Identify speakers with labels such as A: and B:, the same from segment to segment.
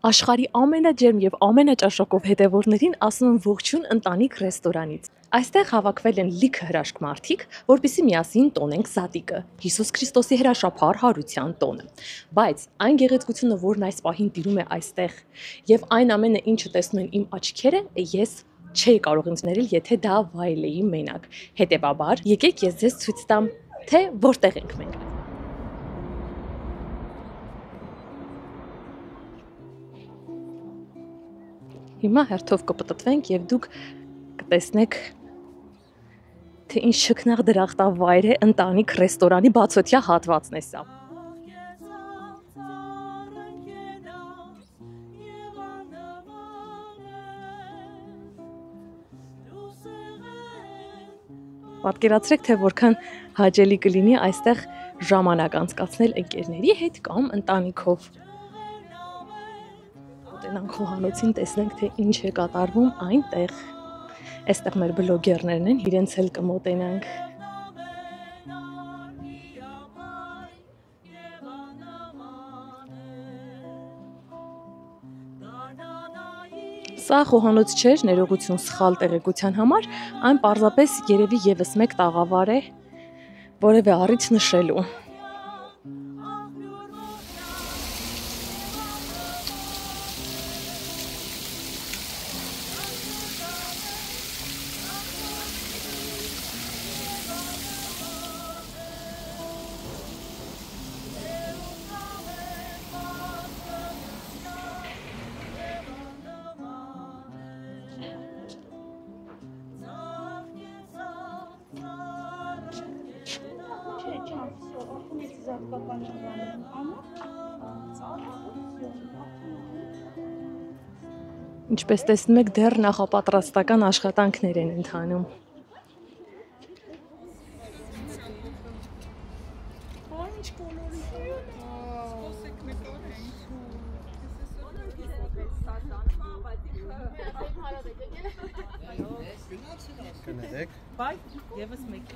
A: Աշխարհի ամենաջերմ եւ ամենաճաշակով հետևորդներին ասում եմ ողջույն ընտանիք ռեստորանից։ Այստեղ հավաքվել են լիքը հրաշք մարդիկ, որպեսզի միասին տոնենք Զատիկը, Հիսուս Քրիստոսի հրաշափառ հարության տոնը։ Բայց այն գեղեցկությունը, որն այս պահին տիրում է այստեղ, եւ այն ամենը, ինչը տեսնում են իմ աչքերը, ես չէի կարող ինձ ներել, եթե դա վայելեի մենակ։ Հետևաբար, եկեք ես ձեզ ցույց տամ, թե որտեղ ենք մենք։ Հիմա հերթով կպտտվենք եւ դուք կտեսնեք, թե ինչ շքնաղ դրախտավայր է ընտանիք ռեստորանի բացօթյա հատվածն է սա։ Պատկերացրեք, թե որքան հաճելի կլինի այստեղ ժամանակ անցկացնել ընկերների հետ կամ ընտանիքով։ Մոտենանք խոհանոցին, տեսնենք, թե ինչ է կատարվում այնտեղ։ Այստեղ մեր բլոգերներն են, իրենց էլ կմոտենանք։ Սա խոհանոց չէր, ներողություն սխալ տեղեկության համար, այն պարզապես երևի եւս մեկ տաղավար է, որևէ առիթ նշելու։ Ինչպես տեսնում եք, դեռ նախապատրաստական աշխատանքներ են ընթանում։
B: Բայ, եւս մեկ։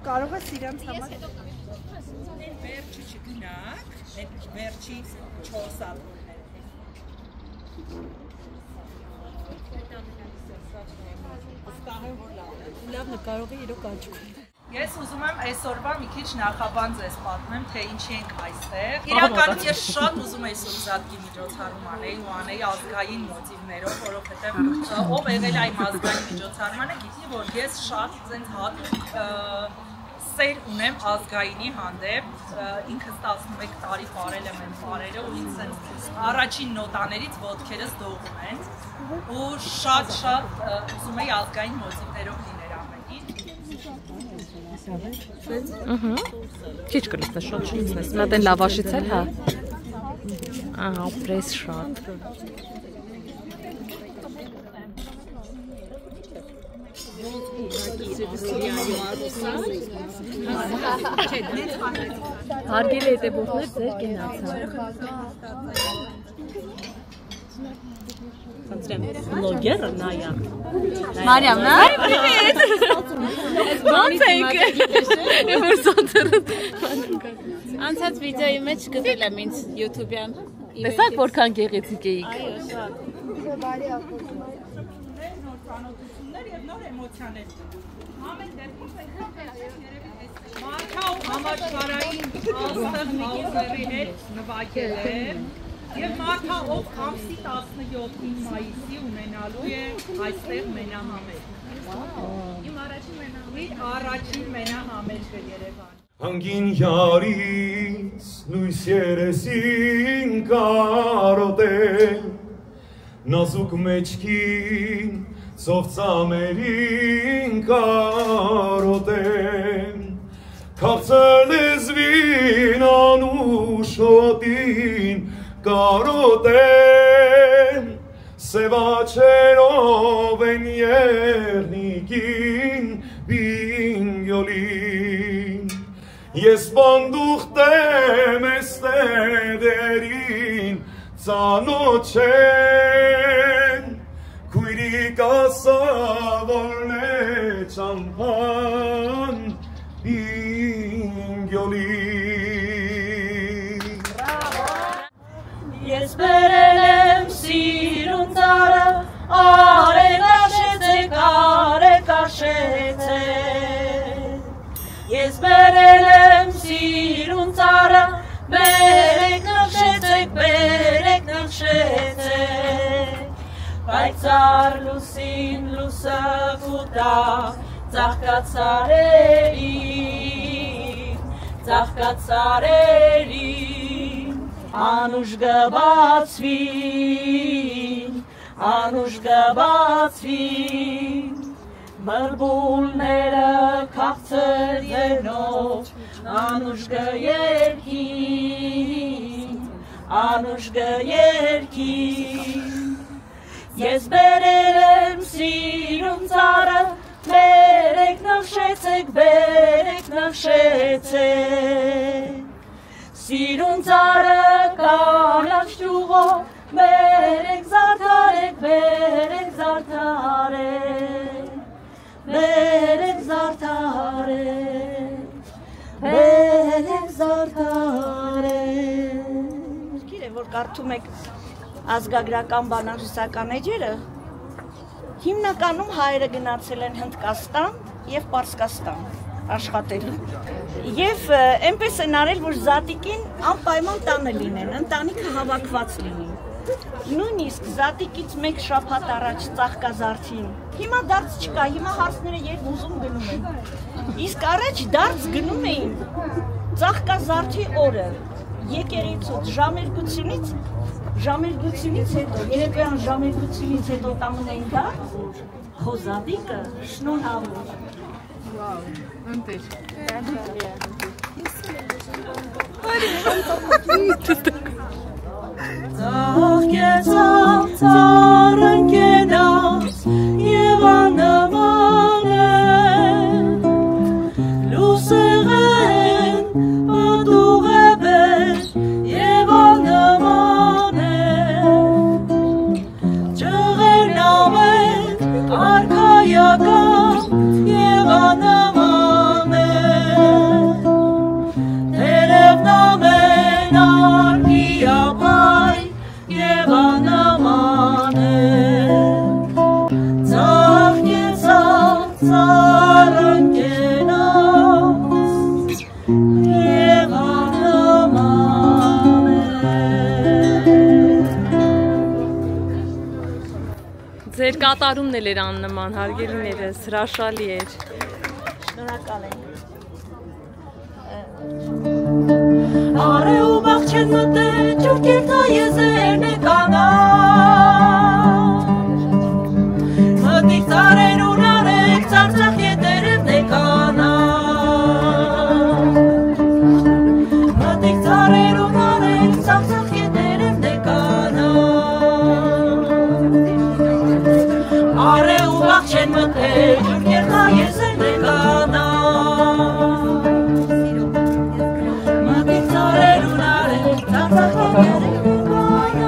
C: Կարող ես իրանց համար
B: Վերջի չգնաք, վերջի 4 ալբոմներ։
C: լավ նկարող է իրոք աչքում։
B: Ես ուզում եմ այսօրվա մի քիչ նախաբան ձեզ պատմեմ, թե ինչի ենք այստեղ։ Իրականում ես շատ ուզում եի այսօր Զատկի միջոցառում անել ու անել ազգային մոտիվներով, որովհետև ով եղել է այն ազգային միջոցառմանը, գիտի, որ ես շատ ցենց հատուկ սեր ունեմ ազգայինի հանդեպ, ինքս 11 տարի բարել եմ այն բարերը ու ինձ ցենց առաջին նոտաներից ոտքերս դողում են ու շատ ուզում եի ազգային մոտիվներով լինել ամենին։
A: Քիչ կլսնես, շատ չլսնես։ Նա դեն լավաշից էլ, հա։ Ահա, պրես շատ։ Հարգելի հետևորդներ, ձեր կենացան։ Բլոգերը նայա։
C: Մարիամ, նա։
A: Ոնց եք։
C: Անցած վիդեոյի մեջ գտել եմ ինձ YouTube-յան։
A: Տեսակ որքան գեղեցիկ էիք։
C: Այո, շատ։
B: Ծանոթություններ եւ նոր էմոցիաներ։ Ամեն դեպքում Մարքա ու համաշխարհային աստղ Միկելների հետ նվագել է եւ Մարքա ով ամսի 17-ին մայիսի ունենալու է այստեղ մենահամերգ։ Իմ առաջին մենահամերգը Երևան։
D: Հանգին յարից լույս երեսին կարոտել, նազուկ մեջքին ծով ծամերին կարոտել, քաղցր լեզվին անուշ հոտին կարոտել, սևաչերով են երնիկին բինգյոլին, ես բանդուխտեմ էստեդերին ծանոտ չեն, քույրիկ ասավորն է ճամփան բինգյոլին։
B: Ես բերել եմ սիրուն ծառը, արեք աշեցեք, արեք աշեցեք։ Ես բերել եմ սիրուն ծառը, բերեք նշեցեք, բերեք նշեցեք։ Պայծառ լուսին լուսը կուտա, ծաղկացարերին, Անուշ գբացվի, անուշ գբացվի, բլբուլները քաղցր ձենով, անուշ գերքի, անուշ գերքի, ես բերել եմ սիրուն ծառը, բերեք նշեցեք, բերեք նշեցեք, Սիրուն ծառը կանաչ ճյուղով, բերեք զարդարեք, բերեք զարդարեք, բերեք զարդարեք, բերեք զարդարեք։ Գիտե, որ կարդում եք ազգագրական բանահյուսական էջերը, հիմնականում հայերը գնացել են Հնդկաստան և Պարսկաստան աշխատելու։ Եվ այնպես են արել, որ զատիկին անպայման տանը լինեն, ընտանիքը հավաքված լինի։ Նույնիսկ զատիկից մեկ շաբաթ առաջ ծաղկազարդին։ Հիմա դարձ չկա, հիմա հարցները երբ ուզում գնում են։ Իսկ առաջ դարձ գնում էին ծաղկազարդի օրը, եկեղեցուց ժամերգությունից հետո, երեկոյան ժամերգությունից հետո տանում էին դարձ, հոզատիկը շնորհավոր։ Wow, înțeleg.
A: Ձեր կատարումն էլ էր աննման, հարգելիներս, հրաշալի էր։
B: Շնորհակալ ենք։ Արե ու բաղ չեն մտել, ջուր կերտա եզերն է կանար, մտիկ ծարեր ունարեք, ծարծախ ետերևն է կանար, մտիկ ծարեր ունարեք, ծարծախ ետերևն է կանար, արե ու բաղ չեն մտել, ջուր կերտա եզերն է կանար, մտիկ ծարեր ունարեք, ծարծախ ետերևն է կանար,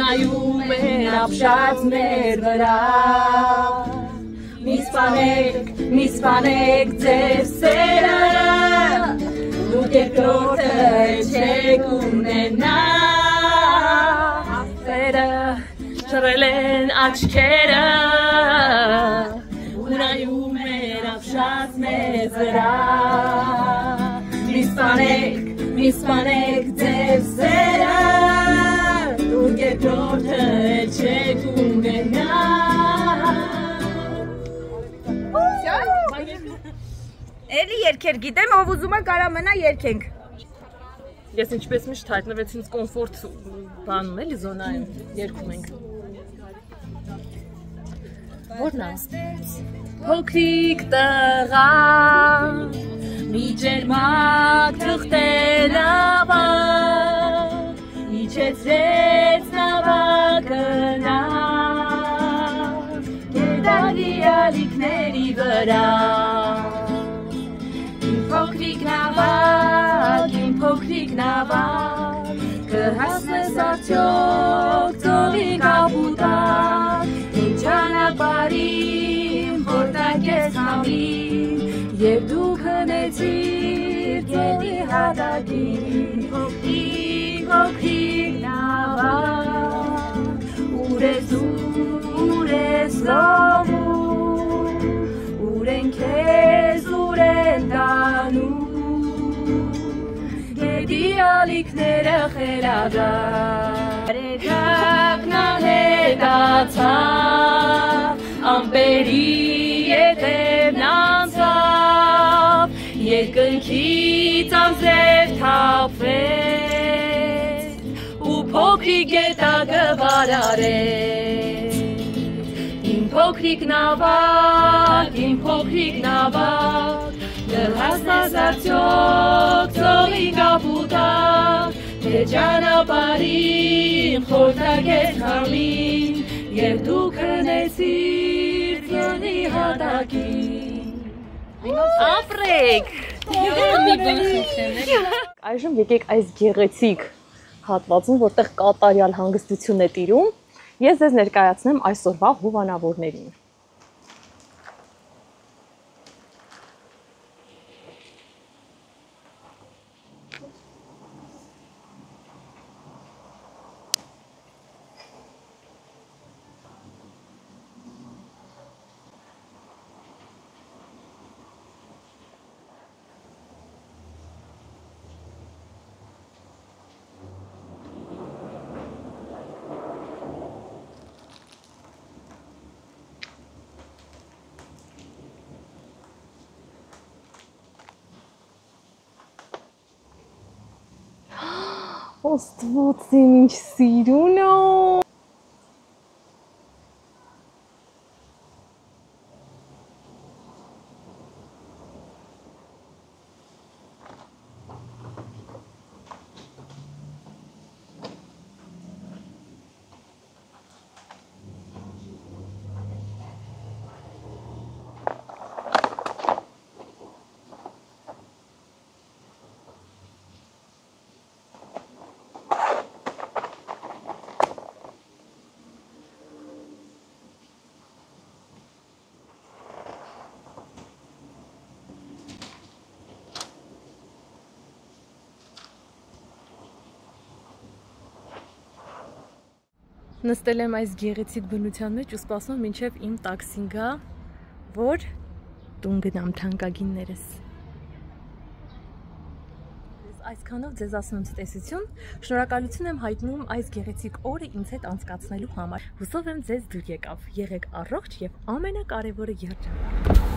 A: ունայում են ապշած մեր վրա Մի սպանեք ձեր սերը Դուք երկրորդը չեք ունենա Սերը շռել են աչքերը Ունայում են ապշած մեզ վրա Մի սպանեք ձեր սերը Դուք երկրորդը չեք ունենա
E: Էլի երկեր գիտեմ, ով ուզում է կարա մնա երկենք
A: Ես ինչպես միշտ հայտնվեց ինձ կոնֆորտ բանում էլի զոնայում երկում ենք Որն է? Փոքրիկ տղա Մի ջերմակ թղթելավա Իջեցրեց նավակը Գետալի ալիքների վրա Իմ փոքրիկ նավակ Կհասնես արդյոք ծովի կապուտակ Իմ ճանապարհին որտեղ ես համին Եվ դու քնեցիր գետի հատակին Փոքրիկ նավակ Ուր ես լովում Ուր են քեզ ուր են տանում Գետի ալիքները խելագար Արեգակնան հետացավ Ամպերի ետևն անցավ Երկնքից անձև թափվեց Ու փոքրիկ գետակը բարարեց Իմ փոքրիկ նավակ Կհասնես արդյոք ծովի կապուտակ Թե ճանապարհին խորտակեց համին Եվ դու քնեցիր ծովի հատակին Ապրեք! Այժմ եկեք այս գեղեցիկ հատվածում, որտեղ կատարյալ հանգստություն է տիրում Ես ձեզ ներկայացնեմ այսօրվա հովանավորներին Աստված իմ ինչ սիրուն է Նստել եմ այս գեղեցիկ բնության մեջ ու սպասում եմ մինչև իմ տաքսին գա, որ տուն գնամ թանկագիններս։ Այսքանով ձեզ ասում եմ ցտեսություն, շնորհակալություն եմ հայտնում այս գեղեցիկ օրը ինձ հետ անցկացնելու համար։ Հուսով եմ ձեզ դուր եկավ, եղեք առողջ եւ ամենակարևորը երջանիկ։